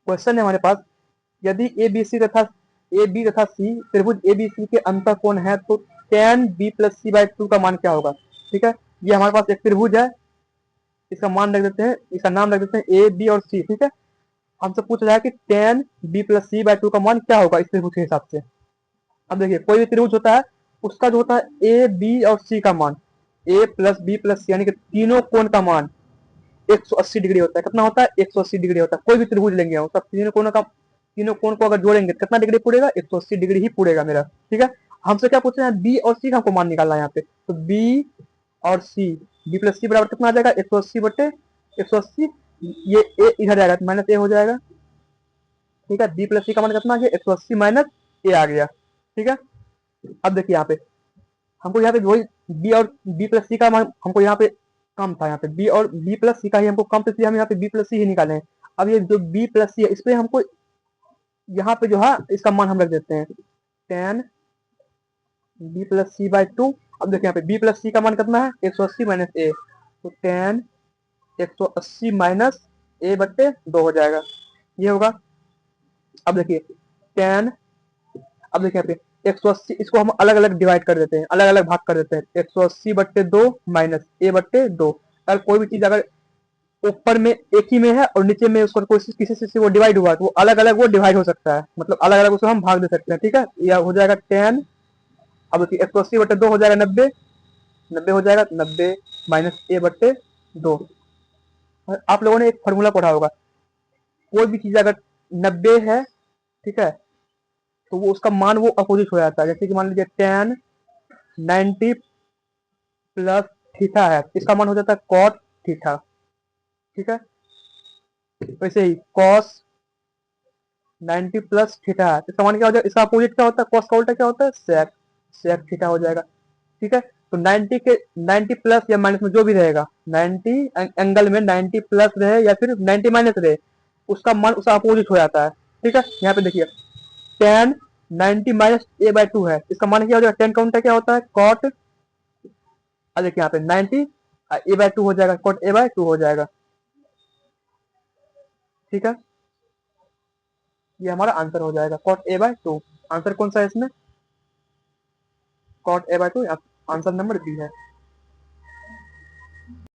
Question है हमारे पास, यदि ए बी तथा सी त्रिभुज ए बी सी के अंतःकोण है तो tan b plus C by 2 का मान क्या होगा। ठीक है, ये हमारे पास एक त्रिभुज है, इसका मान रख देते हैं, इसका नाम रख देते हैं ए बी और सी। ठीक है, हमसे पूछ रहा है कि tan b plus C by 2 का मान क्या होगा इस त्रिभुज के हिसाब से। अब देखिए, कोई भी त्रिभुज होता है उसका जो होता है ए बी और सी का मान, ए प्लस बी प्लस सी यानी कि तीनों कोण का मान 180 डिग्री होता है। कितना होता है, 180 डिग्री होता है। कोई भी त्रिभुज लेंगे हम, सब तीनों कोण को अगर जोड़ेंगे कितना डिग्री पूरेगा, 180 डिग्री ही पूरेगा मेरा। ठीक है, हमसे क्या पूछ रहे हैं, बी और सी का हमको मान निकालना है यहाँ पे। तो बी और सी, बी प्लस सी बराबर कितना आ जाएगा, 180 बटे 180, ये ए इधर जाएगा तो माइनस ए हो जाएगा। ठीक है, बी प्लस सी का मान कितना आ गया, 180 माइनस ए आ गया। ठीक है, अब देखिए यहाँ पे हमको यहाँ पे वही बी और बी प्लस सी का मान हमको यहाँ पे कम था, यहाँ पे बी और बी प्लस सी का ही हमको कम, तो इसलिए हम यहाँ पे बी प्लस सी ही निकाले हैं। अब ये जो बी प्लस सी है इस पे हमको यहाँ पे जो है इसका मान हम रख देते हैं tan B plus C by 2। अब देखिए यहाँ पे बी प्लस सी का मान कितना है, 180 माइनस ए, तो tan 180 माइनस ए बट्टे 2 हो जाएगा, ये होगा। अब देखिए tan, अब देखिए यहाँ पे 180, इसको हम अलग अलग डिवाइड कर देते हैं, अलग अलग भाग कर देते हैं। 180 बट्टे 2 माइनस ए बट्टे 2। अगर कोई भी चीज अगर ऊपर में एक ही में है और नीचे में उसको कोई किसी से वो डिवाइड हुआ है तो वो अलग अलग वो डिवाइड हो सकता है, मतलब अलग अलग उसको हम भाग दे सकते हैं। ठीक है, यह हो जाएगा tan, अब देखिए 180 बट्टे 2 हो जाएगा 90, 90 हो जाएगा, 90 माइनस ए बट्टे 2। आप लोगों ने एक फॉर्मूला पढ़ा होगा, कोई भी चीज अगर 90 है, ठीक है, तो वो उसका मान वो अपोजिट हो जाता है। जैसे कि मान लीजिए tan 90 प्लस थीटा है, इसका मान हो जाता है cot थीटा। ठीक है, वैसे ही cos 90 प्लस थीटा है, इसका मान क्या हो जाएगा, इसका अपोजिट क्या होता है, cos का उल्टा क्या होता है, sec, sec थीटा हो जाएगा। ठीक है, तो 90 के 90 प्लस या माइनस में जो भी रहेगा, 90 एंगल में 90 प्लस रहे या फिर 90 माइनस रहे, उसका मान उसका अपोजिट हो जाता है। ठीक है, यहाँ पे देखिए tan 90 माइनस ए बाई 2 है, इसका मान क्या हो जाएगा, tan का उल्टा क्या होता है, cot, देखिए यहाँ पे 90 ए बाई 2 हो जाएगा, cot ए बाई 2 हो जाएगा। ठीक है, ये हमारा आंसर हो जाएगा cot ए बाई 2। आंसर कौन सा है इसमें, cot A by 2, answer number B है।